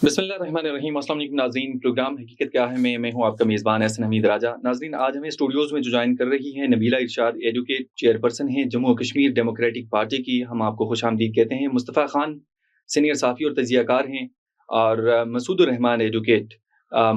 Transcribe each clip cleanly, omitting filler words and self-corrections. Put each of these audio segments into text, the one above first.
बिस्मिल्लाहिर्रहमानिर्रहीम। अस्सलाम वालेकुम नाज़रीन, प्रोग्राम हकीकत क्या है मैं हूँ आपका मेज़बान एहसन हमीद राजा। नाज़रीन, आज हमें स्टूडियोज़ में जो जॉइन कर रही हैं नबीला इरशाद, एडवोकेट, चेयरपर्सन हैं जम्मू और कश्मीर डेमोक्रेटिक पार्टी की। हम आपको खुशामदीद कहते हैं। मुस्तफ़ा खान सीनियर सहाफ़ी और तजियाकार हैं, और मसूद रहमान एडवोकेट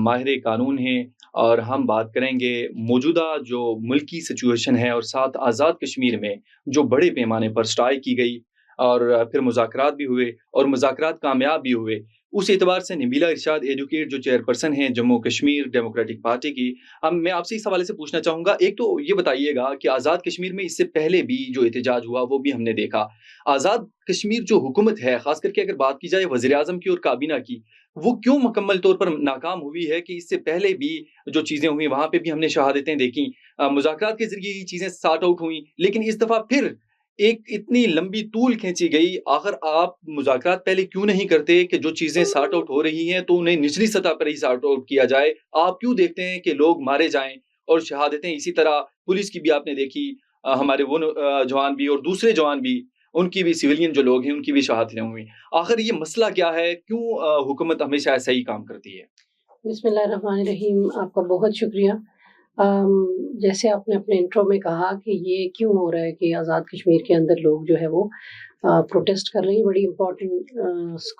माहिर कानून हैं। और हम बात करेंगे मौजूदा जो मुल्की सिचुएशन है और साथ आज़ाद कश्मीर में जो बड़े पैमाने पर स्ट्राइक की गई और फिर मुज़ाकरात भी हुए और मुज़ाकरात कामयाब भी हुए। उस एतबार से नबीला इरशाद एडवोकेट जो चेयरपर्सन हैं जम्मू कश्मीर डेमोक्रेटिक पार्टी की, हम मैं आपसे इस हवाले से पूछना चाहूँगा। एक तो ये बताइएगा कि आज़ाद कश्मीर में इससे पहले भी जो एहतजाज हुआ वो भी हमने देखा। आज़ाद कश्मीर जो हुकूमत है, ख़ास करके अगर बात की जाए वज़ीर-ए-आज़म की और काबीना की, वो क्यों मुकम्मल तौर पर नाकाम हुई है कि इससे पहले भी जो चीज़ें हुई वहाँ पे भी हमने शहादतें देखी, मुज़ाकरात के ज़रिए ये चीज़ें सॉर्ट आउट हुई, लेकिन इस दफ़ा फिर एक इतनी लंबी तूल खींची गई। आखिर आप मुज़ाकरात पहले क्यों नहीं करते कि जो चीज़ें सॉर्ट आउट हो रही हैं तो उन्हें निचली सतह पर ही सॉर्ट आउट किया जाए? आप क्यों देखते हैं कि लोग मारे जाएँ और शहादतें इसी तरह पुलिस की भी आपने देखी, हमारे वो जवान भी और दूसरे जवान भी, उनकी भी सिविलियन जो लोग हैं उनकी भी शहादतें हुई। आखिर ये मसला क्या है? क्यों हुकूमत हमेशा ऐसा ही काम करती है? बिस्मिल्लाहिर्रहमानिर्रहीम। आपका बहुत शुक्रिया। जैसे आपने अपने इंट्रो में कहा कि ये क्यों हो रहा है कि आज़ाद कश्मीर के अंदर लोग जो है वो प्रोटेस्ट कर रहे हैं, बड़ी इम्पोर्टेंट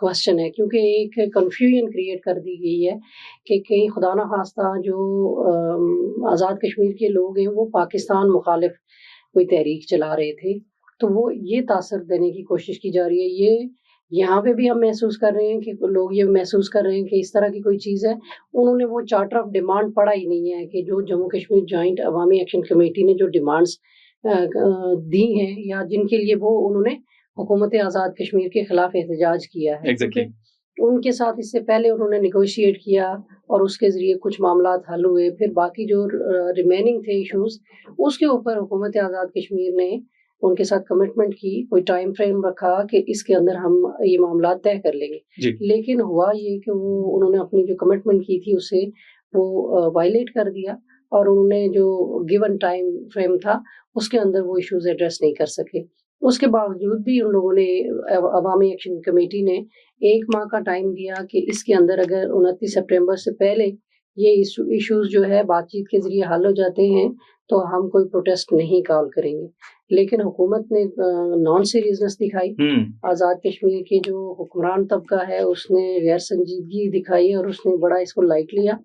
क्वेश्चन है, क्योंकि एक कन्फ्यूजन क्रिएट कर दी गई है कि कहीं खुदा न खास्ता जो आज़ाद कश्मीर के लोग हैं वो पाकिस्तान मुखालिफ कोई तहरीक चला रहे थे, तो वो ये तासर देने की कोशिश की जा रही है। ये यहाँ पे भी हम महसूस कर रहे हैं कि लोग ये महसूस कर रहे हैं कि इस तरह की कोई चीज़ है। उन्होंने वो चार्टर ऑफ डिमांड पढ़ा ही नहीं है कि जो जम्मू कश्मीर जॉइंट अवामी एक्शन कमेटी ने जो डिमांड्स दी हैं या जिनके लिए वो उन्होंने हुकूमत आज़ाद कश्मीर के खिलाफ एहतजाज किया है। एग्ज़ैक्टली। उनके साथ इससे पहले उन्होंने नेगोशिएट किया और उसके ज़रिए कुछ मामलात हल हुए। फिर बाकी जो रिमेनिंग थे इश्यूज़, उसके ऊपर हुकूमत आज़ाद कश्मीर ने उनके साथ कमिटमेंट की, कोई टाइम फ्रेम रखा कि इसके अंदर हम ये मामला तय कर लेंगे। जी। लेकिन हुआ ये कि वो उन्होंने अपनी जो कमिटमेंट की थी उसे वो वायलेट कर दिया और उन्होंने जो गिवन टाइम फ्रेम था उसके अंदर वो इश्यूज़ एड्रेस नहीं कर सके। उसके बावजूद भी उन लोगों ने अवामी एक्शन कमेटी ने 1 माह का टाइम दिया कि इसके अंदर अगर 29 सितंबर से पहले ये इश्यूज़ जो है बातचीत के ज़रिए हल हो जाते हैं, तो हम कोई प्रोटेस्ट नहीं कॉल करेंगे। लेकिन हुकूमत ने नॉन सीरियसनेस दिखाई। आज़ाद कश्मीर के जो हुक्मरान तबका है उसने गैर संजीदगी दिखाई और उसने बड़ा इसको लाइट लिया।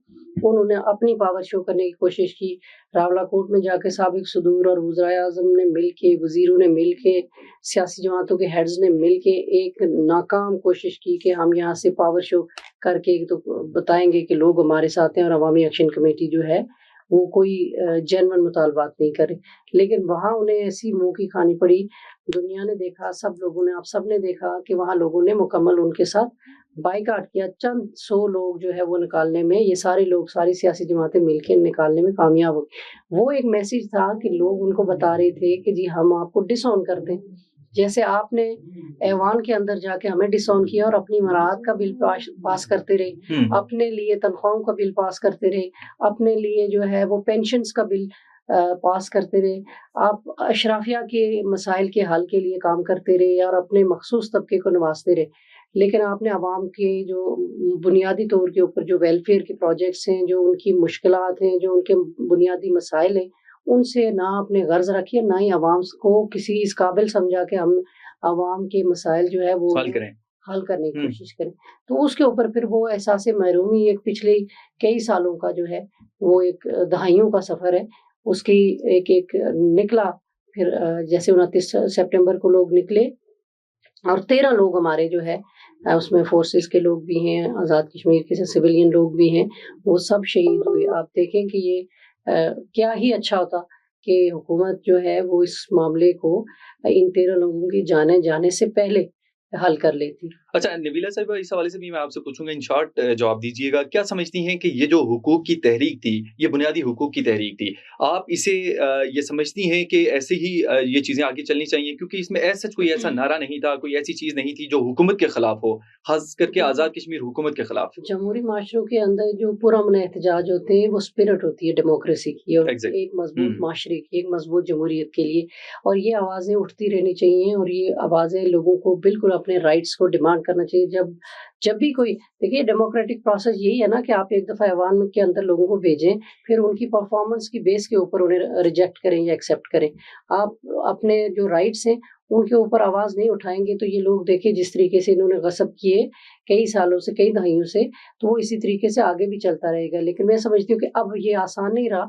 उन्होंने अपनी पावर शो करने की कोशिश की। रावलाकोट में जाके साबिक सदूर और वज़ीर-ए-आज़म ने मिल के, वज़ीरों ने मिल के, सियासी जमातों के हेड्स ने मिल के एक नाकाम कोशिश की कि हम यहाँ से पावर शो करके तो बताएँगे कि लोग हमारे साथ हैं और अवामी एक्शन कमेटी जो है वो कोई जेन्युइन मुतालबात नहीं करे। लेकिन वहाँ उन्हें ऐसी मुँह की खानी पड़ी। दुनिया ने देखा, सब लोगों ने, आप सबने देखा कि वहाँ लोगों ने मुकम्मल उनके साथ बायकॉट किया। चंद 100 लोग जो है वो निकालने में, ये सारे लोग, सारी सियासी जमातें मिलके निकालने में कामयाब हो गई। वो एक मैसेज था कि लोग उनको बता रहे थे कि जी हम आपको डिसऑन कर दें। जैसे आपने ऐवान के अंदर जाके हमें डिसऑन किया और अपनी मराहत का बिल पास करते रहे, अपने लिए तनख्वाहों का बिल पास करते रहे, अपने लिए जो है वो पेंशन्स का बिल पास करते रहे। आप अशराफिया के मसाइल के हल के लिए काम करते रहे और अपने मखसूस तबके को नवाजते रहे। लेकिन आपने अवाम के जो बुनियादी तौर के ऊपर जो वेलफेयर के प्रोजेक्ट्स हैं, जो उनकी मुश्किलात हैं, जो उनके बुनियादी मसाइल हैं, उनसे ना आपने गर्ज़ रखी है, ना ही अवाम को किसी इस काबिल समझा कि हम अवाम के मसाइल जो है वो हल करने की कोशिश करें। तो उसके ऊपर फिर वो एहसास महरूमी एक पिछले कई सालों का जो है वो एक दहाइयों का सफ़र है, उसकी एक-एक निकला। फिर जैसे 29 सितंबर को लोग निकले और 13 लोग हमारे जो है उसमें फोर्सेस के लोग भी हैं, आज़ाद कश्मीर के सिविलियन लोग भी हैं, वो सब शहीद हुए। आप देखें कि ये क्या ही अच्छा होता कि हुकूमत जो है वो इस मामले को इन 13 लोगों के जाने से पहले हल कर लेती। अच्छा नबीला साहिबा, इस हवाले से भी मैं आपसे पूछूँगा, इन शॉर्ट जवाब दीजिएगा। क्या समझती हैं कि ये जो हुकूक की तहरीक थी, ये बुनियादी हुकूक की तहरीक थी, आप इसे ये समझती हैं कि ऐसे ही ये चीज़ें आगे चलनी चाहिए? क्योंकि इसमें एज़ सच कोई ऐसा नारा नहीं था, कोई ऐसी चीज़ नहीं थी जो हुकूमत के खिलाफ हो, ख़ास करके आज़ाद कश्मीर हुकूमत के खिलाफ। जमहूरी माशरों के अंदर जो पुरअमन एहतजाज होते हैं, वो स्पिरिट होती है डेमोक्रेसी की और एग्ज़ैक्टली। एक मजबूत माशरे की, एक मजबूत जमहूरियत के लिए। और ये आवाज़ें उठती रहनी चाहिए और ये आवाज़ें लोगों को बिल्कुल अपने राइट्स को डिमांड کرنا چاہیے. جب بھی کوئی دیکھیے ڈیموکریٹک پروسیس یہی ہے نا کہ آپ ایک دفعہ ایوان کے اندر لوگوں کو بھیجیں, پھر ان کی پرفارمنس کی بیس کے اوپر انہیں ریجیکٹ کریں یا ایکسیپٹ کریں. آپ اپنے جو رائٹس ہیں ان کے اوپر آواز نہیں اٹھائیں گے تو یہ لوگ دیکھیں جس طریقے سے انہوں نے غصب کیے کئی سالوں سے, کئی دہائیوں سے, تو وہ اسی طریقے سے آگے بھی چلتا رہے گا. لیکن میں سمجھتی ہوں کہ اب یہ آسان نہیں رہا.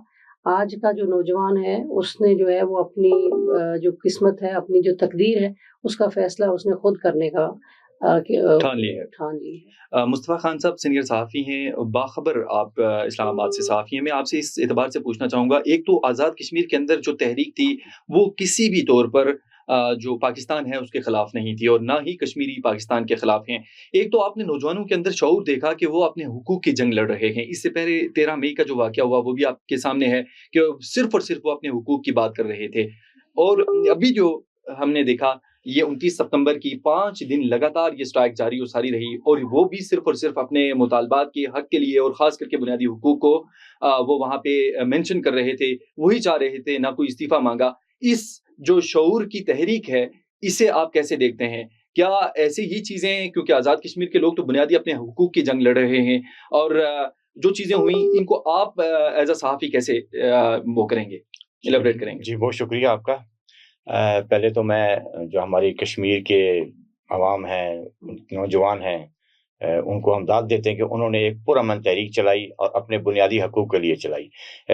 آج کا جو نوجوان ہے اس نے جو ہے وہ اپنی جو قسمت ہے, اپنی جو تقدیر ہے, اس کا فیصلہ اس نے خود کرنے کا ٹھان لی ہے. مصطفیٰ خان صاحب سینئر صحافی ہیں, باخبر آپ اسلام آباد سے صحافی ہیں. میں آپ سے اس اعتبار سے پوچھنا چاہوں گا, ایک تو آزاد کشمیر کے اندر جو تحریک تھی وہ کسی بھی طور پر جو پاکستان ہے اس کے خلاف نہیں تھی, اور نہ ہی کشمیری پاکستان کے خلاف ہیں. ایک تو آپ نے نوجوانوں کے اندر شعور دیکھا کہ وہ اپنے حقوق کی جنگ لڑ رہے ہیں. اس سے پہلے 13 مئی کا جو واقعہ ہوا وہ بھی آپ کے سامنے ہے کہ صرف اور صرف وہ اپنے حقوق کی بات کر رہے تھے. اور ابھی جو ہم نے دیکھا یہ 29 ستمبر کی 5 دن لگاتار یہ سٹرائک جاری و ساری رہی, اور وہ بھی صرف اور صرف اپنے مطالبات کے حق کے لیے, اور خاص کر کے بنیادی حقوق کو وہ وہاں پہ مینشن کر رہے تھے, وہی چاہ رہے تھے, نہ کوئی استعفیٰ مانگا. اس جو شعور کی تحریک ہے اسے آپ کیسے دیکھتے ہیں؟ کیا ایسی ہی چیزیں, کیونکہ آزاد کشمیر کے لوگ تو بنیادی اپنے حقوق کی جنگ لڑ رہے ہیں, اور جو چیزیں ہوئیں ان کو آپ ایز اے صحافی کیسے وہ کریں گے, ایلیبریٹ کریں گے؟ جی بہت شکریہ آپ کا. پہلے تو میں جو ہماری کشمیر کے عوام ہیں, نوجوان ہیں, ان کو ہم داد دیتے ہیں کہ انہوں نے ایک پرامن تحریک چلائی اور اپنے بنیادی حقوق کے لیے چلائی.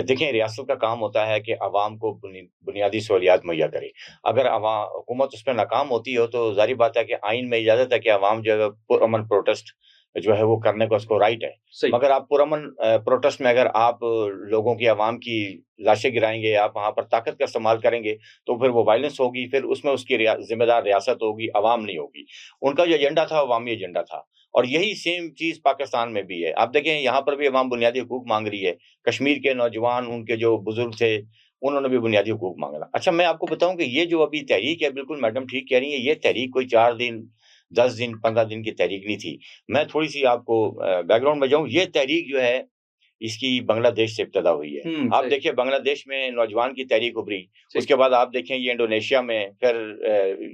دیکھیں ریاست کا کام ہوتا ہے کہ عوام کو بنیادی سہولیات مہیا کرے. اگر حکومت اس پہ ناکام ہوتی ہو تو ظاہر بات ہے کہ آئین میں اجازت ہے کہ عوام جو ہے پرامن پروٹیسٹ جو ہے وہ کرنے کو اس کو رائٹ ہے. مگر آپ پرامن پروٹیسٹ میں اگر آپ لوگوں کی, عوام کی لاشیں گرائیں گے, آپ وہاں پر طاقت کا استعمال کریں گے تو پھر وہ وائلنس ہوگی, پھر اس میں اس کی ذمہ دار ریاست ہوگی, عوام نہیں ہوگی. ان کا جو ایجنڈا تھا عوامی ایجنڈا تھا, اور یہی سیم چیز پاکستان میں بھی ہے. آپ دیکھیں یہاں پر بھی عوام بنیادی حقوق مانگ رہی ہے. کشمیر کے نوجوان, ان کے جو بزرگ تھے, انہوں نے بھی بنیادی حقوق مانگا. اچھا میں آپ کو بتاؤں کہ یہ جو ابھی تحریک ہے, بالکل میڈم ٹھیک کہہ رہی ہیں, یہ تحریک کوئی 4 دن 10 دن 15 دن کی تحریک نہیں تھی. میں تھوڑی سی آپ کو بیک گراؤنڈ میں جاؤں. یہ تحریک جو ہے اس کی بنگلہ دیش سے ابتدا ہوئی ہے. آپ دیکھیں بنگلہ دیش میں نوجوان کی تحریک ابھری, اس کے بعد آپ دیکھیں یہ انڈونیشیا میں, پھر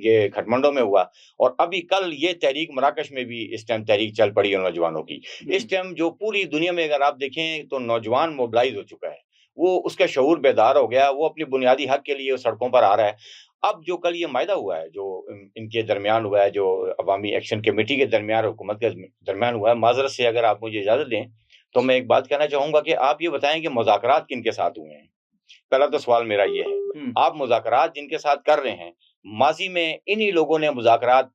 یہ کھٹمنڈو میں ہوا, اور ابھی کل یہ تحریک مراکش میں بھی اس ٹائم تحریک چل پڑی ہے نوجوانوں کی. اس ٹائم جو پوری دنیا میں اگر آپ دیکھیں تو نوجوان موبلائز ہو چکا ہے, وہ اس کا شعور بیدار ہو گیا, وہ اپنی بنیادی حق کے لیے سڑکوں پر آ رہا ہے. اب جو کل یہ معاہدہ ہوا ہے, جو ان کے درمیان ہوا ہے, جو عوامی ایکشن کمیٹی کے درمیان, حکومت کے درمیان ہوا ہے, معذرت سے اگر آپ مجھے اجازت دیں تو میں ایک بات کہنا چاہوں گا کہ آپ یہ بتائیں کہ مذاکرات کن کے ساتھ ہوئے ہیں. پہلا تو سوال میرا یہ ہے, آپ مذاکرات جن کے ساتھ کر رہے ہیں, ماضی میں انہی لوگوں نے مذاکرات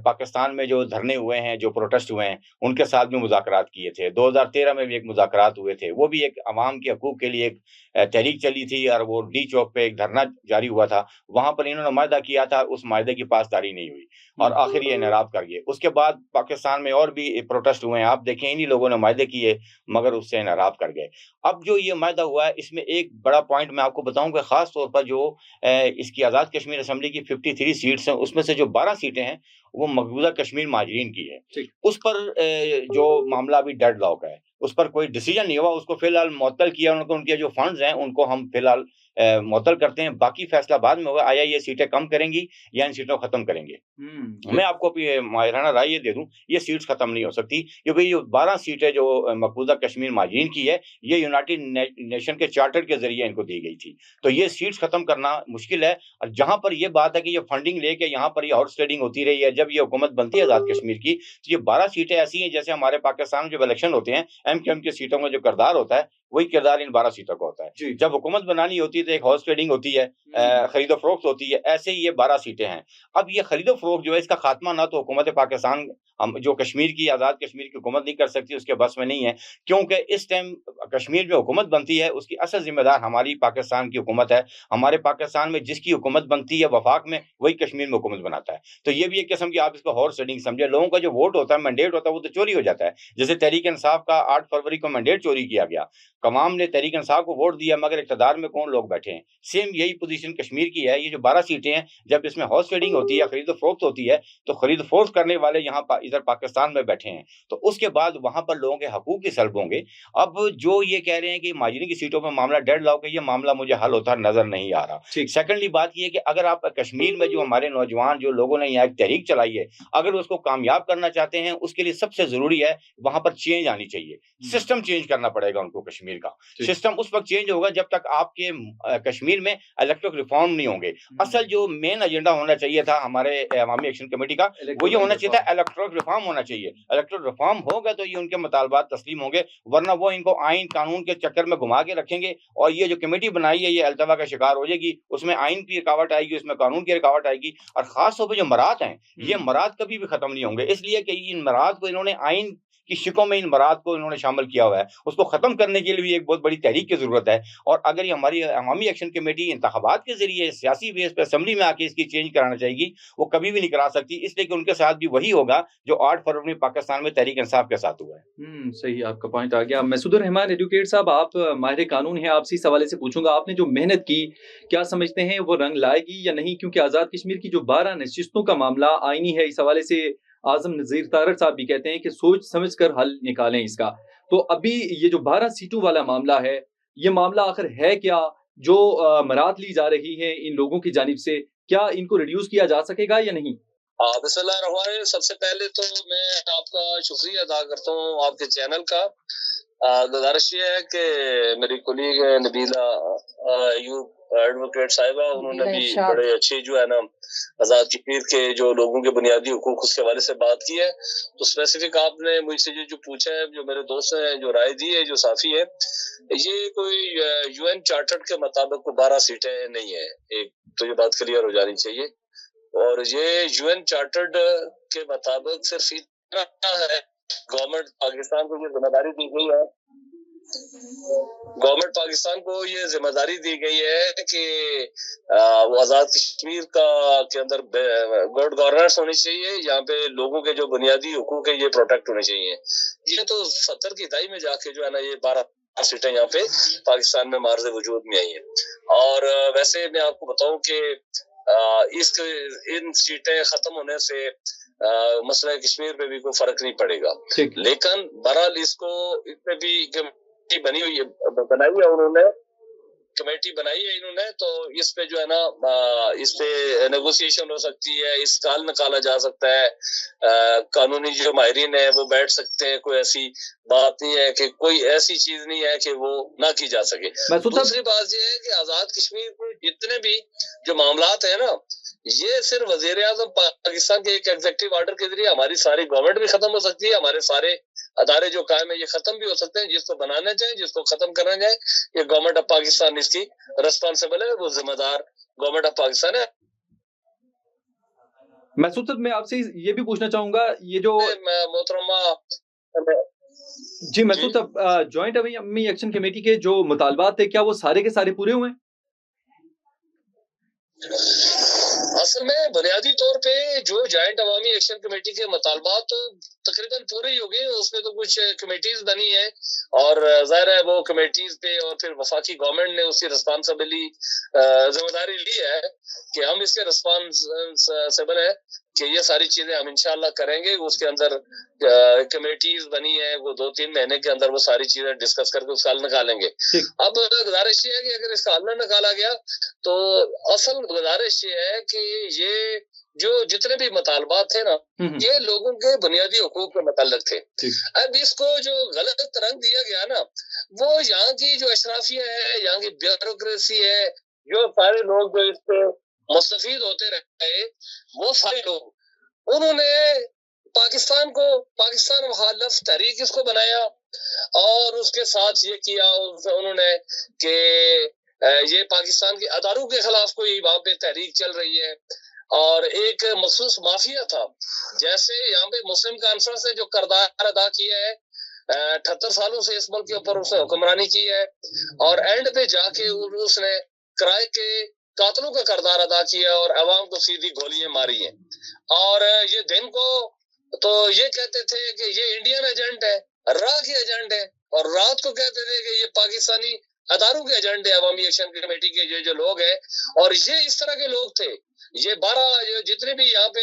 پاکستان میں جو دھرنے ہوئے ہیں, جو پروٹیسٹ ہوئے ہیں, ان کے ساتھ بھی مذاکرات کیے تھے. 2013 میں بھی ایک مذاکرات ہوئے تھے, وہ بھی ایک عوام کے حقوق کے لیے ایک تحریک چلی تھی, اور وہ ڈی چوک پہ ایک دھرنا جاری ہوا تھا. وہاں پر انہوں نے معاہدہ کیا تھا, اس معاہدے کی پاسداری نہیں ہوئی, اور آخر یہ انحراف کر گئے. اس کے بعد پاکستان میں اور بھی پروٹیسٹ ہوئے ہیں, آپ دیکھیں انہی لوگوں نے معاہدے کیے مگر اس سے انحراف کر گئے. اب جو یہ معاہدہ ہوا ہے, اس میں ایک بڑا پوائنٹ میں آپ کو بتاؤں کہ خاص طور پر جو اس کی آزاد کشمیر اسمبلی کی 53 سیٹس ہیں, اس میں سے جو 12 سیٹیں ہیں وہ مقبوضہ کشمیر مہاجرین کی ہے. اس پر جو معاملہ ابھی ڈیڈ لاک ہے, اس پر کوئی ڈیسیجن نہیں ہوا, اس کو فی الحال معطل کیا. ان کے جو فنڈز ہیں ان کو ہم فی الحال معطل کرتے ہیں, باقی فیصلہ بعد میں ہوگا, آیا یہ سیٹیں کم کریں گی یا ان سیٹوں کو ختم کریں گے. میں آپ کو ماہرانہ رائے یہ دے دوں, یہ سیٹس ختم نہیں ہو سکتی, کیونکہ یہ 12 سیٹیں جو مقبوضہ کشمیر مہاجرین کی ہے, یہ یونائٹڈ نیشن کے چارٹر کے ذریعے ان کو دی گئی تھی, تو یہ سیٹس ختم کرنا مشکل ہے. اور جہاں پر یہ بات ہے کہ یہ فنڈنگ لے کے یہاں پر یہ ہارس ٹریڈنگ ہوتی رہی ہے, جب یہ حکومت بنتی ہے آزاد کشمیر کی, تو یہ 12 سیٹیں ایسی ہیں جیسے ہمارے پاکستان میں جب الیکشن ہوتے ہیں, ایم کیو ایم کی سیٹوں میں جو کردار ہوتا ہے وہی کردار ان 12 سیٹوں کا ہوتا ہے. جب حکومت بنانی ہوتی ہے تو ایک ہارس ٹریڈنگ ہوتی ہے, خرید و فروخت ہوتی ہے, ایسے ہی یہ 12 سیٹیں ہیں. اب یہ خرید و فروخت جو ہے, اس کا خاتمہ نہ تو حکومت پاکستان جو کشمیر کی آزاد کشمیر کی حکومت نہیں کر سکتی, اس کے بس میں نہیں ہے, کیونکہ اس ٹائم کشمیر میں حکومت بنتی ہے اس کی اصل ذمہ دار ہماری پاکستان کی حکومت ہے. ہمارے پاکستان میں جس کی حکومت بنتی ہے وفاق میں, وہی کشمیر میں حکومت بناتا ہے. تو یہ بھی ایک قسم کی آپ اس کو ہارس ٹریڈنگ سمجھے. لوگوں کا جو ووٹ ہوتا ہے, مینڈیٹ ہوتا ہے, وہ تو چوری ہو جاتا ہے. جیسے تحریک انصاف کا 8 فروری کو مینڈیٹ چوری کیا گیا, قوام نے تحریک انصاف کو ووٹ دیا مگر اقتدار میں کون لوگ بیٹھے ہیں. سیم یہی پوزیشن کشمیر کی ہے. یہ جو 12 سیٹیں ہیں, جب اس میں ہارس ٹریڈنگ ہوتی ہے, خرید و فروخت ہوتی ہے, تو خرید و فروخت کرنے والے یہاں इधर पाकिस्तान में बैठे हैं, तो उसके बाद वहां पर लोगों के हकूक की सल्ब होंगे। अब जो ये कह रहे हैं कि माजरीन की सीटों पर मामला डेडलॉक है, ये मामला मुझे हल होता नजर नहीं आ रहा। ठीक। सेकेंडली बात ये कि अगर आप कश्मीर में जो हमारे नौजवान जो लोगों ने यहाँ एक तहरीक चलाई है, अगर उसको कामयाब करना चाहते हैं, उसके लिए सबसे जरूरी है वहां पर चेंज आनी चाहिए, सिस्टम चेंज करना पड़ेगा उनको। कश्मीर का सिस्टम उस वक्त चेंज होगा जब तक आपके कश्मीर में इलेक्ट्रल रिफॉर्म नहीं होंगे। असल जो मेन एजेंडा होना चाहिए था हमारे अवामी एक्शन कमेटी का, वो ये होना चाहिए था इलेक्ट्रल रिफॉर्म होना चाहिए। इलेक्ट्रल रिफॉर्म होगा तो ये उनके मुतालबात तस्लीम होंगे, वरना वो इनको आइन कानून के चक्कर में घुमा के रखेंगे और ये जो कमेटी बनाई है ये अल्तवा का शिकार हो जाएगी। उसमें आइन की रुकावट आएगी, उसमें कानून की रुकावट आएगी, और खास तौर पर जो मराद हैं, ये मराद कभी भी खत्म नहीं होंगे, इसलिए कि इन मराद को इन्होंने आइन की शिकों में इन मराद को इन्होंने शामिल किया हुआ है। उसको खत्म करने के लिए भी एक बहुत बड़ी तहरीक की जरूरत है। और अगर ये हमारी अवामी एक्शन कमेटी इंतखाबात के जरिए सियासी बेस पर असेंबली में आके इसकी चेंज कराना चाहेगी, वो कभी भी नहीं करा सकती, इसलिए कि उनके साथ भी वही होगा जो 8 फरवरी में पाकिस्तान में तहरीक इंसाफ के साथ हुआ है। सही, आपका पॉइंट आ गया। मसूद रहमान एडवोकेट साहब, आप माहिर कानून हैं, आपसे इस हवाले से पूछूंगा, आपने जो मेहनत की, क्या समझते हैं वो रंग लाएगी या नहीं? क्योंकि आज़ाद कश्मीर की जो 12 नशिस्तों का मामला आईनी है, इस हवाले से आजम नज़ीर तारड़ साहब भी कहते हैं कि सोच समझ कर हल निकालें इसका। तो अभी ये जो 12 सीटों वाला मामला है, ये मामला आखिर है क्या? जो मराद ली जा रही है इन लोगों की जानिब से, क्या इनको रिड्यूस किया जा सकेगा या नहीं? बिस्मिल्लाहिर्रहमानिर्रहीम। सबसे पहले तो मैं आपका शुक्रिया अदा करता हूँ आपके चैनल का। गुजारिश ये है कि मेरी कोलीग नबीला एडवोकेट साहिबा, उन्होंने भी बड़े अच्छे जो है ना आजाद कश्मीर के जो लोगों के बुनियादी हुकूक उसके हवाले से बात की है। तो स्पेसिफिक आपने मुझसे जो पूछा है, जो मेरे दोस्त हैं जो राय दी है, जो साफी है, ये कोई यूएन चार्टर्ड के मुताबिक को 12 सीटें नहीं है। एक तो ये बात क्लियर हो जानी चाहिए। और ये यूएन चार्टर्ड के मुताबिक सिर्फ इतना है, गवर्नमेंट पाकिस्तान को ये जिम्मेदारी दी गई है, गवर्नमेंट पाकिस्तान को ये जिम्मेदारी दी गई है कि वो आजाद कश्मीर के अंदर गुड गवर्नेंस होनी चाहिए, यहाँ पे लोगों के जो बुनियादी हुकूक है ये प्रोटेक्ट होने चाहिए। ये तो 70 की दहाई में जाके जो है ना ये 12 सीटें यहाँ पे पाकिस्तान में मार्ज़ वजूद में आई है। और वैसे मैं आपको बताऊं कि इन सीटें खत्म होने से मसला कश्मीर पे भी कोई फर्क नहीं पड़ेगा, लेकिन बहरहाल इसमें भी कमेटी बनी हुई है, बनाई है उन्होंने, कमेटी बनाई है इन्होंने, तो इस पे जो है ना इस पे नेगोशिएशन हो सकती है, इसका हल निकाला जा सकता है। कानूनी जो माहिरीन है वो बैठ सकते हैं, कोई ऐसी बात नहीं है कि कोई ऐसी चीज नहीं है कि वो ना की जा सके। दूसरी बात ये है कि आजाद कश्मीर के जितने भी जो मामलात है ना, ये सिर्फ वजीर आज़म पाकिस्तान के एक एग्जीक्यूटिव ऑर्डर के जरिए हमारी सारी गवर्नमेंट भी खत्म हो सकती है, हमारे सारे अदारे जो कायम है ये खत्म भी हो सकते हैं। जिसको बनाना चाहे, जिसको खत्म करना चाहे, ये गवर्नमेंट ऑफ पाकिस्तान इसकी रिस्पॉन्सिबल है, वो जिम्मेदार गवर्नमेंट ऑफ पाकिस्तान है। मसूद साहब, मैं आपसे ये भी पूछना चाहूंगा, ये जो मोहतरमा जी मसूद साहब, जॉइंट अवामी एक्शन कमेटी के जो मुतालबात थे, क्या वो सारे के सारे पूरे हुए? असल में बुनियादी तौर पे जो जॉइंट अवामी एक्शन कमेटी के मुतालबात तो तकरीबन पूरे ही हो गए। उसमें तो कुछ कमेटीज बनी है और जाहिर है वो कमेटीज पे और फिर वफाकी गवर्नमेंट ने उसकी रिस्पॉन्सिबिलिटी जिम्मेदारी ली है कि हम इसके रिस्पॉन्सिबल है कि ये सारी चीजें हम इंशाल्लाह करेंगे। उसके अंदर कमेटीज बनी है, वो 2-3 महीने के अंदर वो सारी चीजें डिस्कस करके उसका हल निकालेंगे। अब गुजारिश ये है कि अगर इसका हल न निकाला गया तो असल गुजारिश ये है कि ये जो जितने भी मुतालबात थे ना, ये लोगों के बुनियादी हुकूक के मुताल्लिक थे। अब इसको जो गलत रंग दिया गया ना, वो यहाँ की जो अशराफिया है, यहाँ की ब्यूरोक्रेसी है, जो सारे लोग जो इससे मुस्तफीद होते रहे, वो सारे लोग उन्होंने पाकिस्तान मुखालिफ तहरीक इसको बनाया और उसके साथ ये किया उन्होंने कि ये पाकिस्तान के अदारों के खिलाफ कोई वहां पे तहरीक चल रही है और एक मखसूस माफिया था। जैसे यहाँ पे मुस्लिम कॉन्फ्रेंस ने जो किरदार अदा किया है, 78 सालों से इस मुल्क के ऊपर उसने हुक्मरानी की है और एंड पे जाके उसने किराए के कातलों का किरदार अदा किया और अवाम को सीधी गोलियां मारी हैं। और ये दिन को तो ये कहते थे कि ये इंडियन एजेंट है, राह के एजेंट है, और रात को कहते थे कि ये पाकिस्तानी अदारों के एजेंट है, अवामी एक्शन कमेटी के जो लोग हैं। और ये इस तरह के लोग थे। ये 12 जितने भी यहाँ पे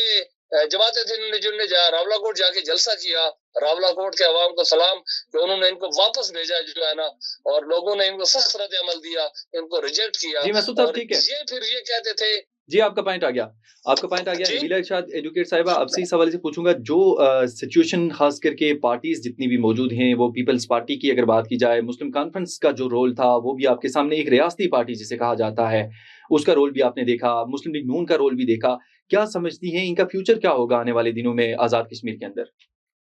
जमात ने रावला कोट जाके जलसा किया, रावला कोट के अवाम को सलाम कि उन्होंने इनको वापस भेजा जो है ना, और लोगों ने इनको सख्त रद्द अमल दिया, इनको रिजेक्ट किया। जी मसूद साहब, और ठीक है, ये फिर ये कहते थे जी आपका पॉइंट आ गया, आपका पॉइंट आ गया। जी। नबीला इरशाद एडवोकेट साहिबा, आपसे इस हवाले से पूछूंगा, जो सिचुएशन खास करके पार्टीज जितनी भी मौजूद हैं, वो पीपल्स पार्टी की अगर बात की जाए, मुस्लिम कॉन्फ्रेंस का जो रोल था वो भी आपके सामने, एक रियासती पार्टी जिसे कहा जाता है उसका रोल भी आपने देखा, मुस्लिम लीग नून का रोल भी देखा। क्या समझती हैं इनका फ्यूचर क्या होगा आने वाले दिनों में आज़ाद कश्मीर के अंदर?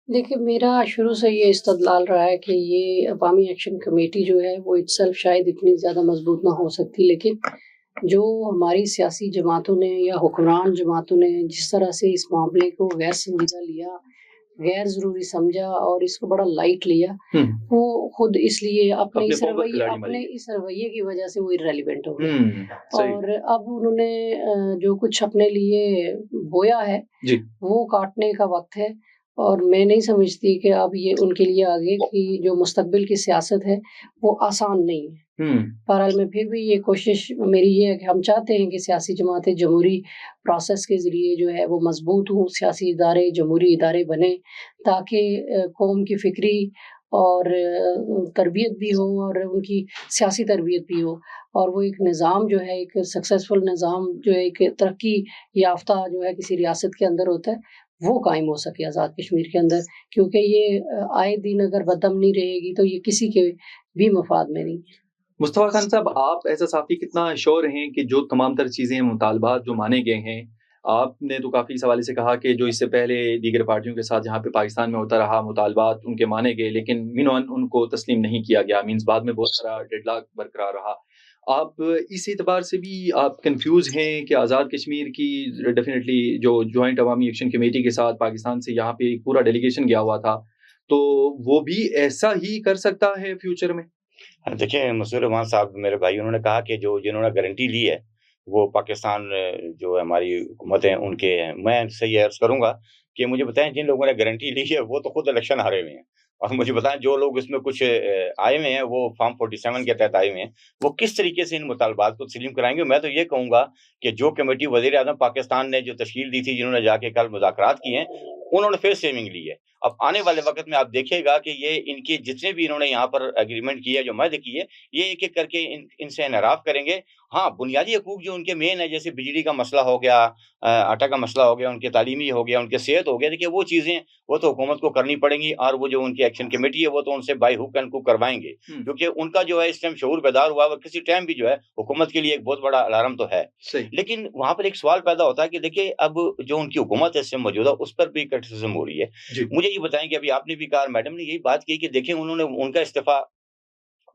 देखिए, मेरा शुरू से ये इस्तदलाल रहा है कि ये अवामी एक्शन कमेटी जो है वो इटसेल्फ शायद इतनी ज़्यादा मजबूत ना हो सकती, लेकिन जो हमारी सियासी जमातों ने या हुक्मरान जमातों ने जिस तरह से इस मामले को गैर संजीदा लिया, गैर ज़रूरी समझा और इसको बड़ा लाइट लिया, वो खुद इसलिए अपने इस रवैये की वजह से वो इर्रेलेवेंट हो गए। और अब उन्होंने जो कुछ अपने लिए बोया है वो काटने का वक्त है। और मैं नहीं समझती कि अब ये उनके लिए आगे की जो मुस्तकबिल की सियासत है वो आसान नहीं है। बहरहाल में फिर भी ये कोशिश मेरी ये है कि हम चाहते हैं कि सियासी जमातें जमहूरी प्रोसेस के ज़रिए जो है वो मजबूत हों, सियासी इदारे जमहूरी इदारे बने, ताकि कौम की फ़िक्री और तरबियत भी हो और उनकी सियासी तरबियत भी हो, और वो एक निज़ाम जो है, एक सक्सेसफुल निज़ाम जो है, एक तरक्की याफ्ता जो है किसी रियासत के अंदर होता है, वो कायम हो सके आज़ाद कश्मीर के अंदर। क्योंकि ये आए दिन अगर बदअमनी रहेगी तो ये किसी के भी मफाद में नहीं। मुस्तफा खान साहब, आप एज अ साफ़ी कितना श्योर हैं कि जो तमाम तर चीज़ें मुतालबात जो माने गए हैं, आपने तो काफ़ी इस हवाले से कहा कि जो इससे पहले दीगर पार्टियों के साथ जहाँ पे पाकिस्तान में होता रहा, मुतालबात उनके माने गए, लेकिन मीनवान उनको तस्लीम नहीं किया गया, मीन्स बाद में बहुत सारा डेडलॉक बरकरार रहा। आप इस एतबार से भी आप कंफ्यूज हैं कि आज़ाद कश्मीर की डेफिनेटली जो जॉइंट अवामी एक्शन कमेटी के साथ पाकिस्तान से यहाँ पे एक पूरा डेलीगेशन गया हुआ था, तो वो भी ऐसा ही कर सकता है फ्यूचर में? देखिए, मसूद रहमान साहब मेरे भाई, उन्होंने कहा कि जो जिन्होंने गारंटी ली है वो पाकिस्तान जो हमारी हुकूमत है उनके हैं। मैं से ये अर्ज़ करूँगा कि मुझे बताएं, जिन लोगों ने गारंटी ली है वो तो खुद इलेक्शन हारे हुए हैं, और मुझे बताएं जो लोग इसमें कुछ आए हुए हैं, वो फॉर्म 47 के तहत आए हुए हैं, वो किस तरीके से इन मुतालबात को तस्लीम कराएंगे। मैं तो ये कहूँगा कि जो कमेटी वज़ीर आज़म पाकिस्तान ने जो तश्कील दी थी, जिन्होंने जाके कल मुज़ाकरात किए हैं, उन्होंने फेस सेविंग ली है। अब आने वाले वक़्त में आप देखिएगा कि ये इनके जितने भी इन्होंने यहाँ पर एग्रीमेंट किए, जो माहदे किए, ये एक-एक करके इनसे इनहराफ करेंगे। हाँ, बुनियादी हकूक़ जो उनके मेन है, जैसे बिजली का मसला हो गया, आटा का मसला हो गया, उनके तालीमी हो गया, उनके सेहत हो गया, देखिए वो चीज़ें वो तो हुकूमत को करनी पड़ेंगी, और वो जो उनकी एक्शन कमेटी है वो तो उनसे बाय हुक एंड क्रुक करवाएँगे। क्योंकि उनका जो है इस टाइम शऊर बेदार हुआ है, किसी टाइम भी जो है हुकूमत के लिए एक बहुत बड़ा अलार्म तो है। लेकिन वहाँ पर एक सवाल पैदा होता है कि देखिए, अब जो उनकी हुकूमत है इस समय मौजूदा, उस पर भी क्रिटिसिज़्म हो रही है। मुझे ये बताएँ कि अभी आपने भी कहा, मैडम ने यही बात की कि देखिए उन्होंने उनका इस्तीफ़ा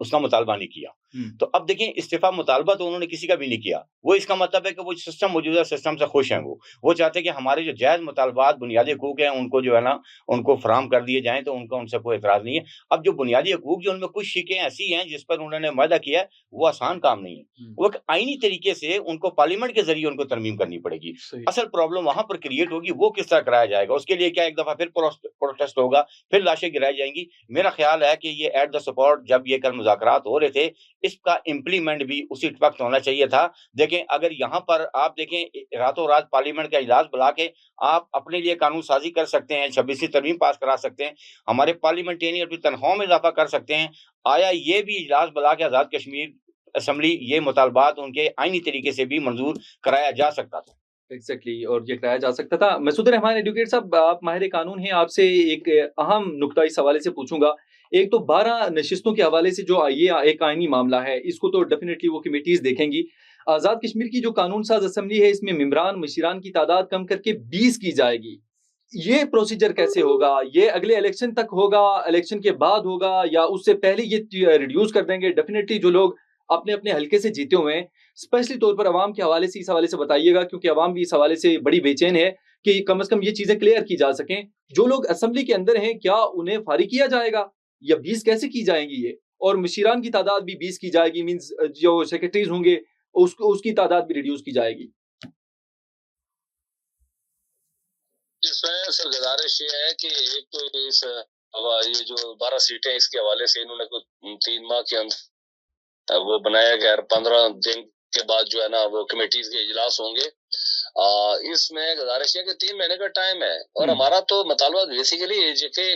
उसका मुतालबा नहीं किया। तो अब देखिए, इस्तीफ़ा मुतालबा तो उन्होंने किसी का भी नहीं किया। वो इसका मतलब है कि वो सिस्टम, मौजूदा सिस्टम से खुश हैं वो। वो चाहते हैं कि हमारे जो जायज़ मुतालबात, बुनियादी हकूक़ हैं, उनको जो है ना, उनको फ़राहम कर दिए जाएँ, तो उनका उनसे कोई एतराज़ नहीं है। अब जो बुनियादी हकूक़, जो उनमें कुछ शिकें ऐसी हैं जिस पर उन्होंने वादा किया है, वो आसान काम नहीं है। वो एक आईनी तरीके से उनको पार्लियामेंट के ज़रिए उनको तरमीम करनी पड़ेगी। असल प्रॉब्लम वहाँ पर क्रिएट होगी, वो किस तरह कराया जाएगा, उसके लिए क्या एक दफ़ा फिर प्रोटेस्ट होगा, फिर लाशें गिराई जाएँगी। मेरा ख़्याल है कि ये एट द सपोर्ट, जब ये कल मुज़ाकरात हो रहे थे, इसका इम्प्लीमेंट भी उसी वक़्त होना चाहिए था। देखें, अगर यहाँ पर आप देखें, रातों रात पार्लियामेंट का इजलास बुला के आप अपने लिए कानून साज़ी कर सकते हैं, 26वीं तरमीम पास करा सकते हैं, हमारे पार्लियामेंटेरियन अपनी तनख्वाहों में इज़ाफ़ा कर सकते हैं। आया ये भी इजलास बुला के आज़ाद कश्मीर असेंबली ये मुतालबात उनके आईनी तरीके से भी मंजूर कराया जा सकता था। एग्जैक्टली, और ये कराया जा सकता था। मसूद रहमान एडवोकेट साहब, आप माहिर कानून हैं, आपसे एक अहम नुक्ता इस हवाले से पूछूंगा। एक तो 12 नशिस्तों के हवाले से जो ये एक आईनी मामला है, इसको तो डेफिनेटली वो कमेटीज देखेंगी। आज़ाद कश्मीर की जो कानून साज असेंबली है, इसमें मेंबरान मशीरान की तादाद कम करके 20 की जाएगी। ये प्रोसीजर कैसे होगा? ये अगले इलेक्शन तक होगा, इलेक्शन के बाद होगा, या उससे पहले ये रिड्यूस कर देंगे? डेफिनेटली जो लोग अपने अपने हल्के से जीते हुए हैं, स्पेशली तौर पर अवाम के हवाले से इस हवाले से बताइएगा, क्योंकि अवाम भी इस हवाले से बड़ी बेचैन है कि कम से कम ये चीजें क्लियर की जा सकें। जो लोग असेंबली के अंदर हैं, क्या उन्हें फारिग किया जाएगा, या 20 कैसे की जाएंगी ये? और मुशीरान की तादाद भी 20 की जाएगी, मींस जो सेक्रेटरीज होंगे उसकी तादाद भी रिड्यूस की जाएगी। इसमें सर गुजारिश ये है कि एक तो इस ये जो 12 सीटें इसके हवाले से इन्होंने कुछ 3 माह के अंदर वो बनाया गया, 15 दिन के बाद जो है ना वो कमेटीज के इजलास होंगे, اس میں گزارش ہے کہ 3 مہینے کا ٹائم ہے، اور ہمارا تو مطالبہ بیسیکلی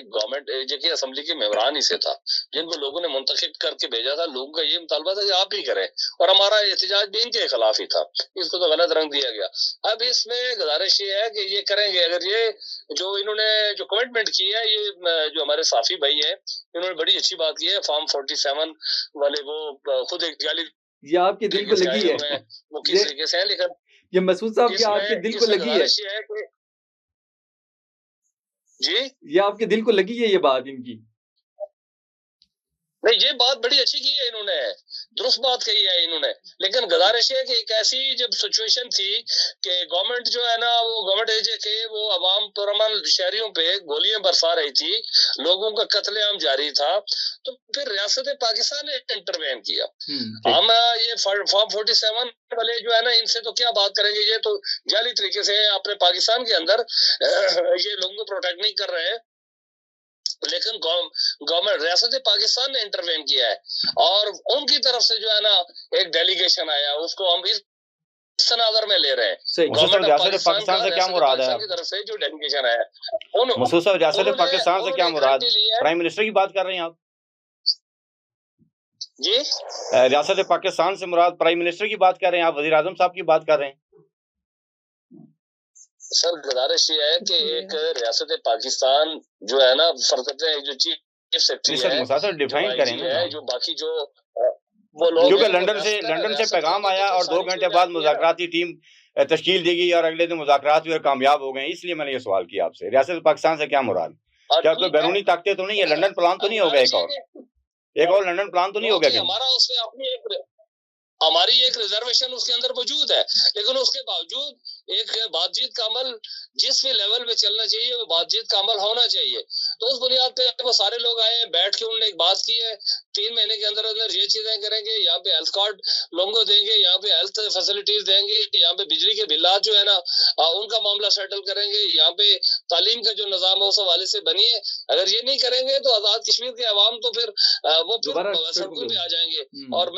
گورنمنٹ JK اسمبلی کے ممبران ہی سے تھا، جن کو لوگوں نے منتخب کر کے بھیجا تھا. لوگوں کا یہ مطالبہ تھا کہ آپ ہی کریں، اور ہمارا احتجاج بھی ان کے خلاف ہی تھا. اس کو تو غلط رنگ دیا گیا. اب اس میں گزارش یہ ہے کہ یہ کریں گے، اگر یہ جو انہوں نے جو کمٹمنٹ کی ہے، یہ جو ہمارے صافی بھائی ہیں انہوں نے بڑی اچھی بات کی ہے. فارم 47 والے وہ خود ایک جعلی یہ آپ کے دل کو لگی ہے، وہ کس طریقے سے ہیں، لیکن یہ مسعود صاحب کیا آپ کے دل کو لگی ہے؟ جی یہ آپ کے دل کو لگی ہے یہ بات ان کی؟ نہیں، یہ بات بڑی اچھی کی ہے، انہوں نے درست بات کہی ہے انہوں نے، لیکن گزارش ہے کہ ایک ایسی جب سچویشن تھی کہ گورنمنٹ جو ہے نا، وہ گورنمنٹ JK وہ عوام پرامن شہریوں پہ گولیاں برسا رہی تھی، لوگوں کا قتل عام جاری تھا، تو پھر ریاست پاکستان نے انٹروین کیا. ہم یہ فارم 47 والے جو ہے نا، ان سے تو کیا بات کریں گے، یہ تو جعلی طریقے سے اپنے پاکستان کے اندر یہ لوگوں کو پروٹیکٹ نہیں کر رہے ہیں، لیکن گورنمنٹ ریاست پاکستان نے انٹروین کیا ہے، اور ان کی طرف سے جو ہے نا ایک ڈیلیگیشن آیا، اس کو ہم اس تناظر میں لے رہے ہیں. گورنمنٹ ریاست پاکستان سے کیا مراد ہے؟ کی طرف سے جو ڈیلیگیشن آیا، مسعود صاحب ریاست پاکستان سے کیا مراد؟ پرائم منسٹر کی بات کر رہے ہیں آپ؟ جی ریاست پاکستان سے مراد پرائم منسٹر کی بات کر رہے ہیں آپ؟ وزیر اعظم صاحب کی بات کر رہے ہیں؟ سر گزارش یہ ہے کہ ایک ریاست پاکستان جو ہے نا، فرض کرتے ہیں جو چیف سیکرٹری ہے، ڈیفائن کریں نا، جو باقی جو وہ لوگ، کیونکہ لندن سے پیغام آیا اور 2 گھنٹے بعد مذاکراتی ٹیم تشکیل دی گئی اور اگلے دن مذاکرات ہوئے، کامیاب ہو گئے. اس لیے میں نے یہ سوال کیا آپ سے، ریاست پاکستان سے کیا مراد؟ کیا کوئی بیرونی طاقتیں تو نہیں ہے؟ لندن پلان تو نہیں ہوگا ایک اور لندن پلان تو نہیں ہوگا؟ ہمارا اس میں اپنی ہماری ایک ریزرویشن اس کے اندر موجود ہے، لیکن اس کے باوجود ایک بات چیت کا عمل جس بھی لیول پہ چلنا چاہیے، وہ بات چیت کا عمل ہونا چاہیے. تو اس بنیاد پہ وہ سارے لوگ آئے ہیں، بیٹھ کے انہوں نے ایک بات کی ہے، 3 مہینے کے اندر اندر یہ چیزیں کریں گے، یہاں پہ ہیلتھ کارڈ لوگوں کو دیں گے، یہاں پہ ہیلتھ فیسلٹیز دیں گے، یہاں پہ بجلی کے بلات جو ہے نا ان کا معاملہ سیٹل کریں گے، یہاں پہ تعلیم کا جو نظام ہے اس حوالے سے بنی ہے. اگر یہ نہیں کریں گے تو آزاد کشمیر کے عوام تو پھر وہ سڑکوں پہ آ جائیں گے. اور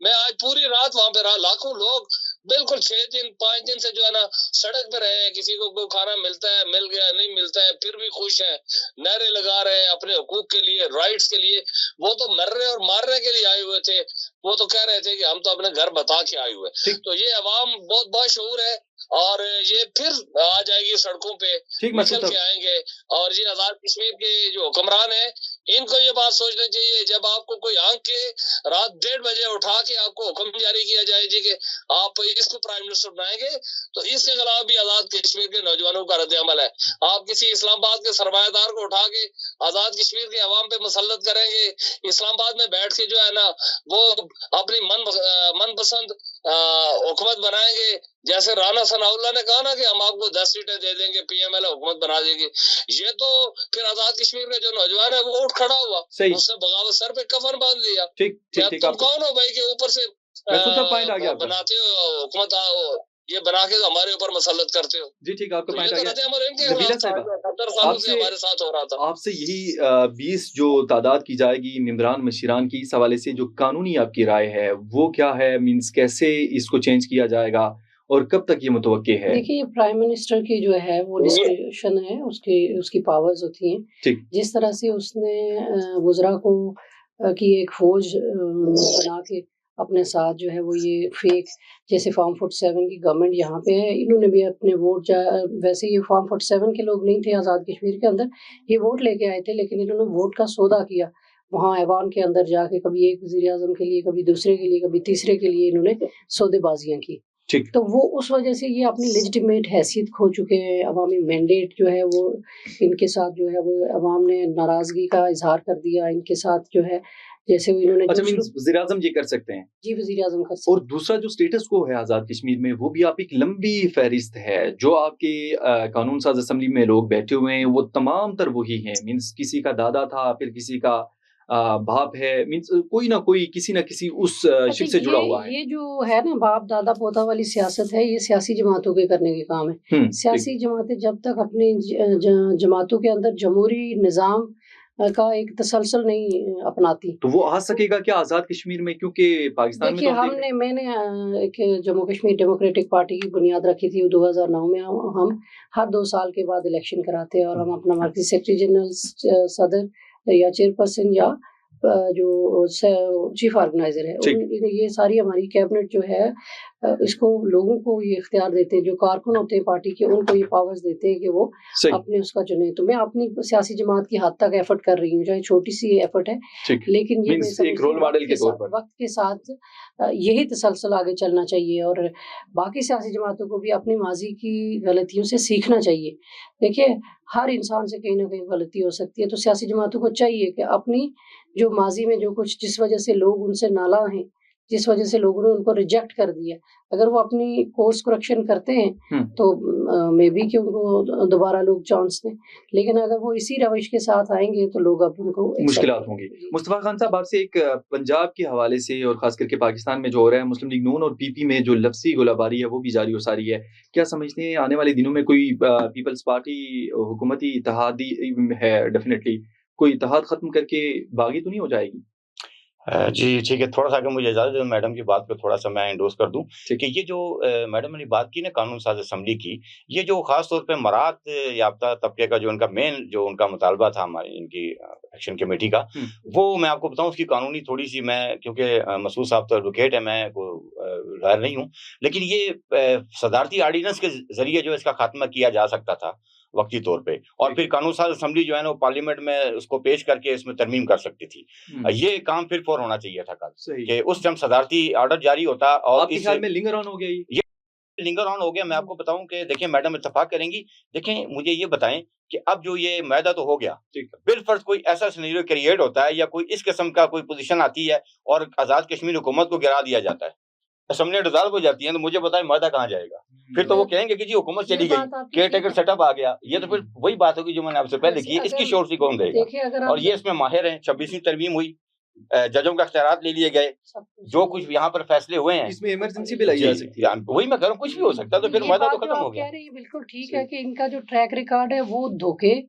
میں آج پوری رات وہاں پہ رہا، لاکھوں لوگ بالکل 6 دن 5 دن سے جو ہے نا سڑک پہ رہے ہیں. کسی کو کوئی کھانا ملتا ہے، مل گیا، نہیں ملتا ہے، پھر بھی خوش ہیں، نعرے لگا رہے ہیں اپنے حقوق کے لیے، رائٹس کے لیے. وہ تو مرنے اور مارنے کے لیے آئے ہوئے تھے، وہ تو کہہ رہے تھے کہ ہم تو اپنے گھر بتا کے آئے ہوئے. تو یہ عوام بہت باشعور ہے، اور یہ پھر آ جائے گی سڑکوں پہ، نکل کے آئیں گے. اور یہ آزاد کشمیر کے جو حکمران ہیں، ان کو یہ بات سوچنا چاہیے، جب آپ کو کوئی آنکھ کے رات 1:30 بجے اٹھا کے آپ کو حکم جاری کیا جائے جی کہ آپ اس کو پرائم منسٹر بنائیں گے، تو اس کے خلاف بھی آزاد کشمیر کے نوجوانوں کا رد عمل ہے. آپ کسی اسلام آباد کے سرمایہ دار کو اٹھا کے آزاد کشمیر کے عوام پہ مسلط کریں گے، اسلام آباد میں بیٹھ کے جو ہے نا وہ اپنی من پسند حکومت بنائیں گے. جیسے رانا ثناء اللہ نے کہا نا کہ ہم آپ کو 10 سیٹیں دے دیں گے، PML حکومت بنا دیں گے. یہ تو پھر آزاد کشمیر کا جو نوجوان ہے وہ اٹھ کھڑا ہوا، اس نے بغاوت سر پہ کفن باندھ لیا. تم کون ہو بھائی کہ اوپر سے بناتے ہو حکومت، یہ بنا کے ہمارے اوپر مسلط کرتے ہو؟ جی ٹھیک، آپ کا پوائنٹ آ گیا. نبیلہ صاحبہ ہمارے ساتھ ہو رہا تھا. آپ سے یہی 20 جو تعداد کی جائے گی ممبران مشیران کی، اس حوالے سے جو قانونی آپ کی رائے ہے وہ کیا ہے؟ مینس کیسے اس کو چینج کیا جائے گا اور کب تک یہ متوقع ہے؟ دیکھیے، پرائم منسٹر کی جو ہے وہ ڈسکریشن ہے، اس کی پاورز ہوتی ہیں. جس طرح سے اس نے وزراء کو کی ایک فوج بنا کے اپنے ساتھ جو ہے وہ یہ فیک، جیسے فارم 47 کی گورنمنٹ یہاں پہ ہے، انہوں نے بھی اپنے ووٹ ویسے یہ فارم 47 کے لوگ نہیں تھے آزاد کشمیر کے اندر، یہ ووٹ لے کے آئے تھے، لیکن انہوں نے ووٹ کا سودا کیا وہاں ایوان کے اندر جا کے، کبھی ایک وزیر اعظم کے لیے، کبھی دوسرے کے لیے، کبھی تیسرے کے لیے انہوں نے سودے بازیاں کی. تو وہ اس وجہ سے یہ اپنی لیجٹیمیٹ حیثیت کھو چکے ہیں. عوامی مینڈیٹ جو ہے وہ ان کے ساتھ جو ہے وہ عوام نے ناراضگی کا اظہار کر دیا ان کے ساتھ، جو ہے جیسے انہوں نے وزیر اعظم یہ کر سکتے ہیں. جی وزیر اعظم کر سکتے ہیں. اور دوسرا جو سٹیٹس کو ہے آزاد کشمیر میں، وہ بھی آپ ایک لمبی فہرست ہے. جو آپ کے قانون ساز اسمبلی میں لوگ بیٹھے ہوئے ہیں وہ تمام تر وہی ہیں. مینس کسی کا دادا تھا، پھر کسی کا باپ ہے، مینس کوئی نہ کوئی کسی نہ کسی اس شپ سے جڑا ہوا ہے. یہ جو ہے نا باپ دادا پوتا والی سیاست ہے، یہ سیاسی جماعتوں کے کرنے کے کام ہے. سیاسی جماعتیں جب تک اپنی جماعتوں کے اندر جمہوری نظام का एक तसलसल नहीं अपनाती। तो वो आ सकेगा क्या आज़ाद कश्मीर में, क्योंकि पाकिस्तान में देखिए, तो आप देख मैंने एक जम्मू कश्मीर डेमोक्रेटिक पार्टी की बुनियाद रखी थी 2009 में। हम हर 2 साल के बाद इलेक्शन कराते हैं और हम अपना मर्कज़ी सेक्रेटरी जनरल, सदर या चेयरपर्सन या जो चीफ ऑर्गेनाइजर है, ये सारी हमारी कैबिनेट जो है इसको लोगों को ये इख्तियार देते हैं, जो कारकुन होते हैं पार्टी के, उनको ये पावर्स देते हैं कि वो अपने उसका चुने। तो मैं अपनी सियासी जमात की हद तक एफर्ट कर रही हूँ, चाहे छोटी सी एफर्ट है, लेकिन ये एक रोल मॉडल के तौर पर वक्त के साथ यही तसलसल आगे चलना चाहिए और बाकी सियासी जमातों को भी अपनी माजी की गलतियों से सीखना चाहिए। देखिए, हर इंसान से कहीं ना कहीं गलती हो सकती है, तो सियासी जमातों को चाहिए कि अपनी जो माजी में जो कुछ, जिस वजह से लोग उनसे नाला हैं, जिस वजह से लोगों ने उनको रिजेक्ट कर दिया, अगर वो अपनी कोर्स करेक्शन करते हैं तो मे बी कि उनको दोबारा लोग चांस दें, लेकिन अगर वो इसी रवैश के साथ आएंगे तो लोग अब उनको मुश्किलात होंगी। मुस्तफा खान साहब, आपसे एक पंजाब के हवाले से और खास करके पाकिस्तान में जो हो रहा है, मुस्लिम लीग नून और पीपी में जो लफ्ज़ी गोलाबारी है वो भी जारी हो सारी है, क्या समझते हैं आने वाले दिनों में कोई पीपल्स पार्टी हुकूमती इत्तेहादी है, डेफिनेटली कोई इत्तेहाद खत्म करके बागी तो नहीं हो जाएगी? जी ठीक है, थोड़ा सा अगर मुझे इजाज़त दें मैडम की बात को थोड़ा सा मैं एंडोर्स कर दूं कि ये जो मैडम ने बात की ना कानून साज असम्बली की, ये जो खास तौर पे मरात याफ्ता तबके का जो उनका मेन जो उनका मुतालबा था हमारी इनकी एक्शन कमेटी का, वो मैं आपको बताऊं उसकी कानूनी थोड़ी सी, मैं क्योंकि मसूद साहब तो एडवोकेट है, मैं लॉयर नहीं हूँ, लेकिन ये सदारती आर्डिनेंस के जरिए जो इसका खात्मा किया जा सकता था वक्ती तौर पे, और फिर कानून साज असम्बली जो है ना वो पार्लियामेंट में उसको पेश करके इसमें तरमीम कर सकती थी। ये काम फिर फौर होना चाहिए था कल कि उस टाइम सदारती ऑर्डर जारी होता। और इस ख्याल में लिंगर ऑन हो गया ये लिंगर ऑन हो गया। मैं आपको बताऊं कि देखिए मैडम इत्तेफाक करेंगी, देखें मुझे ये बताएं कि अब जो ये मैदा तो हो गया, बिलफर्ज कोई ऐसा सिनेरियो क्रिएट होता है या कोई इस किस्म का कोई पोजीशन आती है और आजाद कश्मीर हुकूमत को गिरा दिया जाता है, असम्बली डिसॉल्व हो जाती है, तो मुझे बताएं मैदा कहाँ जाएगा? फिर तो वो कहेंगे कि जी हुकूमत चली गई, केयर टेकर सेटअप आ गया। ये तो फिर वही बात होगी जो मैंने आपसे पहले की, इसकी श्योरिटी कौन देगा? और ये इसमें माहिर हैं, 26वीं तरमीम हुई, जजों का इख्तियारात ले लिए गए, जो कुछ यहाँ पर फैसले हुए हैं इसमें इमरजेंसी भी लाई जा सकती है, वही मैं कह रहा हूँ, कुछ भी हो सकता है। तो फिर मैदा तो खत्म हो गया। कह रही है बिल्कुल ठीक है कि इनका जो ट्रैक रिकॉर्ड है वो धोखे,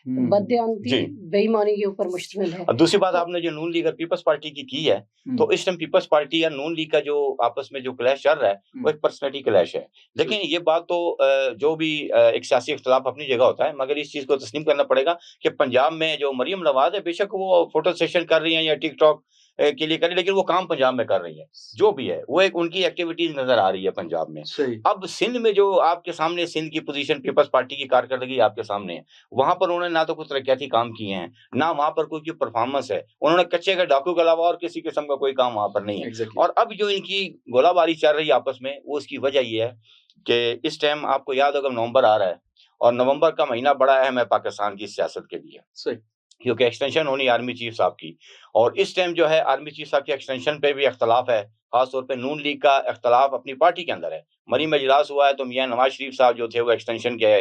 बददियानती, बेईमानी के ऊपर मुश्तमिल है। दूसरी बात, आपने जो नून लीग और पीपल्स पार्टी की है, तो इस टाइम पीपल्स पार्टी या नून लीग का जो आपस में जो क्लैश चल रहा है वो एक पर्सनैलिटी क्लैश है। देखें ये बात तो जो भी एक सियासी इख्तिलाफ अपनी जगह होता है, मगर इस चीज को तस्लीम करना पड़ेगा कि पंजाब में जो मरियम नवाज है, बेशक वो फोटो सेशन कर रही है या टिकटॉक के लिए करें, लेकिन वो काम पंजाब में कर रही है, जो भी है वो एक उनकी एक्टिविटीज नजर आ रही है पंजाब में। अब सिंध में जो आपके सामने सिंध की पोजीशन, पीपल्स पार्टी की कारकर्दगी आपके सामने है, वहां पर उन्होंने ना तो कुछ तरक्याती काम किए हैं, ना वहां पर कोई परफॉर्मेंस है, उन्होंने कच्चे का डाकू के अलावा और किसी किस्म का कोई काम वहां पर नहीं है। और अब जो इनकी गोलाबारी चल रही है आपस में, वो उसकी वजह ये है कि इस टाइम आपको याद होगा नवंबर आ रहा है, और नवंबर का महीना बड़ा अहम है पाकिस्तान की सियासत के लिए, क्योंकि एक्सटेंशन होनी आर्मी चीफ साहब की, और इस टाइम जो है आर्मी चीफ साहब के एक्सटेंशन पे भी इख्तलाफ है, खासतौर पे नून लीग का इख्तलाफ अपनी पार्टी के अंदर है। मरी में इजलास हुआ है तो मियां नवाज शरीफ साहब जो थे वो एक्सटेंशन के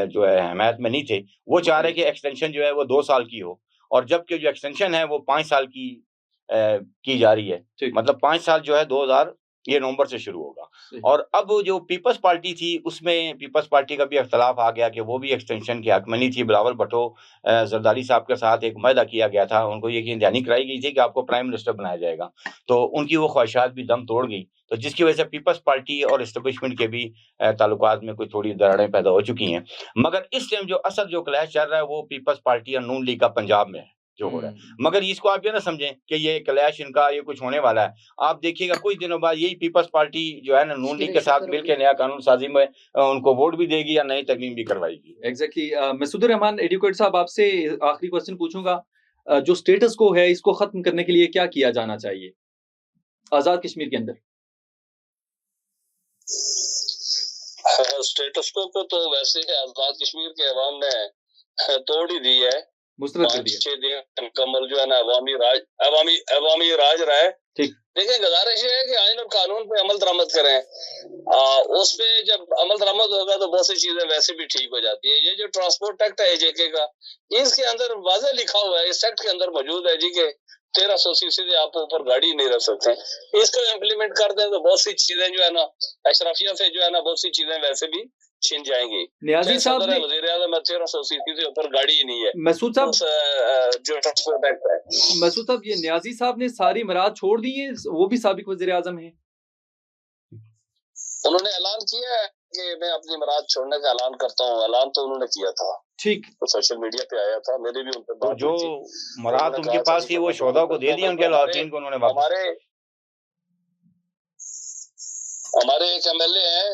जो है हमायत में नहीं थे, वो चाह रहे कि एक्सटेंशन जो है वो 2 साल की हो, और जबकि जो एक्सटेंशन है वो 5 साल की जा रही है, मतलब 5 साल जो है 2000 ये नवंबर से शुरू होगा। और अब जो पीपल्स पार्टी थी उसमें पीपल्स पार्टी का भी इख्तलाफ आ गया कि वो भी एक्सटेंशन के हक में नहीं थी। बिलावल भुट्टो जरदारी साहब के साथ एक मुआहदा किया गया था, उनको ये दहानी कराई गई थी कि आपको प्राइम मिनिस्टर बनाया जाएगा, तो उनकी वो ख्वाहिशात भी दम तोड़ गई, तो जिसकी वजह से पीपल्स पार्टी और एस्टेब्लिशमेंट के भी ताल्लुकात में कोई थोड़ी दरारें पैदा हो चुकी हैं। मगर इस टाइम जो असल जो क्लैश चल रहा है वो पीपल्स पार्टी और नून लीग का पंजाब में है जो हो रहा है। मगर इसको आप ये ना समझें कि ये क्लैश इनका ये कुछ होने वाला है। आप देखिएगा कुछ दिनों बाद यही पीपल्स पार्टी जो है ना नून लीग के साथ मिलकर नया कानून साजी में उनको वोट भी देगी या नई तरमीम भी करवाएगी। एग्जैक्टली। मसूदुर रहमान एडवोकेट साहब, आपसे आखिरी क्वेश्चन पूछूंगा, जो स्टेटस को है इसको खत्म करने के लिए क्या किया जाना चाहिए आजाद कश्मीर के अंदर? स्टेटस को तो वैसे आजाद कश्मीर के अवाम ने तोड़ ही दी है। 5-6 दिन मुकम्मल जो है ना अवामी राज रहा है। देखें, गुजारिश है कि आइन और कानून पे अमल दरामद करें। उस पे जब अमल दरामद होगा तो बहुत सी चीजें वैसे भी ठीक हो जाती है। ये जो ट्रांसपोर्ट एक्ट है जेके का, इसके अंदर वाज़ेह लिखा हुआ है, इस एक्ट के अंदर मौजूद है जी के 1300 सीसी से आप ऊपर गाड़ी नहीं रख सकते। इसको इम्प्लीमेंट कर दें तो बहुत सी चीजें जो है ना अशरफिया से जो है ना बहुत सी चीजें वैसे भी چھین جائیں گی. نیازی صاحب نے وزیر اعظم 1300 سے اوپر گاڑی ہی نہیں ہے. مسعود صاحب جو ٹرانسپورٹ ایکٹ ہے. مسعود صاحب یہ نیازی صاحب نے ساری امارات چھوڑ دی ہیں, وہ بھی سابق وزیر اعظم ہیں. انہوں نے اعلان کیا ہے کہ میں اپنی امارات چھوڑنے کا اعلان کرتا ہوں. اعلان تو انہوں نے کیا تھا, ٹھیک, تو سوشل میڈیا پہ آیا تھا, میرے بھی ان پہ بات جو مراد ان کے پاس تھی وہ شہدا کو دے دیا ان کے لاٹین کو, انہوں نے واپس. ہمارے ایک ایم ایل اے ہیں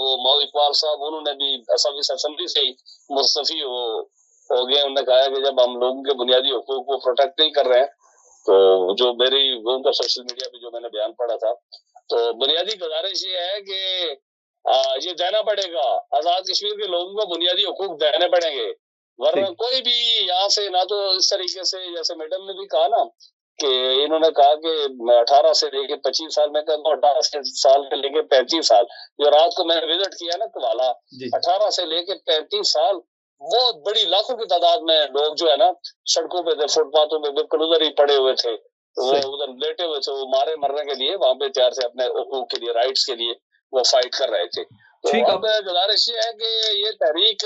وہ مو اقبال صاحب, انہوں نے بھی اسمبلی سے ہی مستعفی ہو گئے. انہوں نے کہا کہ جب ہم لوگوں کے بنیادی حقوق کو پروٹیکٹ نہیں کر رہے ہیں, تو جو میری ان کا سوشل میڈیا پہ جو میں نے بیان پڑھا تھا, تو بنیادی گزارش یہ ہے کہ یہ دینا پڑے گا, آزاد کشمیر کے لوگوں کو بنیادی حقوق دینے پڑیں گے, ورنہ کوئی بھی یہاں سے نہ تو اس طریقے سے جیسے میڈم نے بھی کہا نا کہ انہوں نے کہا کہ 18 سے لے کے 25 سال, میں کہتا ہوں 18 سال سے لے کے 35 سال, جو رات کو میں نے وزٹ کیا نا کوالا, 18 سے لے کے 35 سال بہت بڑی لاکھوں کی تعداد میں لوگ جو ہے نا سڑکوں پہ تھے, فٹ پاتھوں پہ بالکل ادھر ہی پڑے ہوئے تھے, وہ ادھر لیٹے ہوئے تھے, وہ مرنے کے لیے وہاں پہ تیار تھے, اپنے حقوق کے لیے, رائٹس کے لیے وہ فائٹ کر رہے تھے. تو اب گزارش یہ ہے کہ یہ تحریک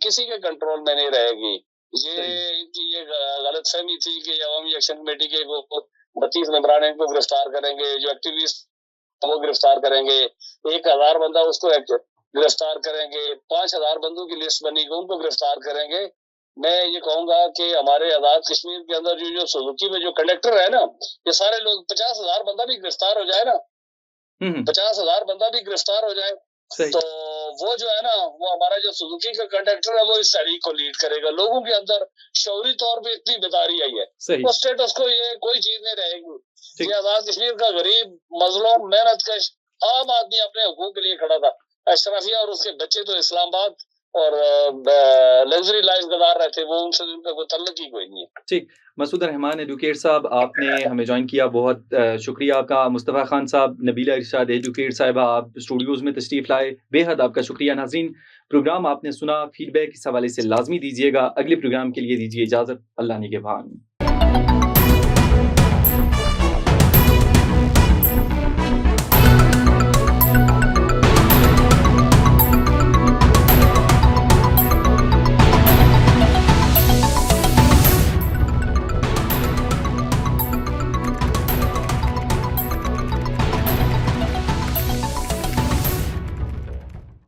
کسی کے کنٹرول میں نہیں رہے گی. یہ غلط فہمی تھی کہ عوامی ایکشن کمیٹی کے 32 ممبران ان کو گرفتار کریں گے, جو ایکٹیوسٹ وہ گرفتار کریں گے, 1000 بندہ اس کو گرفتار کریں گے, 5000 بندوں کی لسٹ بنی گئی ان کو گرفتار کریں گے. میں یہ کہوں گا کہ ہمارے آزاد کشمیر کے اندر جو سوزوکی میں جو کنڈکٹر ہے نا, یہ سارے لوگ 50,000 بندہ بھی گرفتار ہو جائے نا, 50,000 بندہ بھی گرفتار ہو جائے, تو وہ جو ہے نا وہ ہمارا جو سوزوکی کا کنڈکٹر ہے وہ اس تحریک کو لیڈ کرے گا. لوگوں کے اندر شعوری طور پہ اتنی بیداری آئی ہے, وہ اسٹیٹس کو یہ کوئی چیز نہیں رہے گی. یہ آزاد کشمیر کا غریب مظلوم محنت کش عام آدمی اپنے حقوق کے لیے کھڑا تھا. اشرفیہ اور اس کے بچے تو اسلام آباد اور لگژری لائف گزار رہے تھے, وہ ان سے ان کا کوئی تعلق ہی کوئی نہیں ہے. ٹھیک, مسعود الرحمان ایڈوکیٹ صاحب, آپ نے ہمیں جوائن کیا, بہت شکریہ آپ کا. مصطفیٰ خان صاحب, نبیلہ ارشاد ایڈوکیٹ صاحبہ, آپ اسٹوڈیوز میں تشریف لائے, بے حد آپ کا شکریہ. ناظرین, پروگرام آپ نے سنا, فیڈ بیک اس حوالے سے لازمی دیجیے گا. اگلے پروگرام کے لیے دیجیے اجازت, اللہ نگہبان.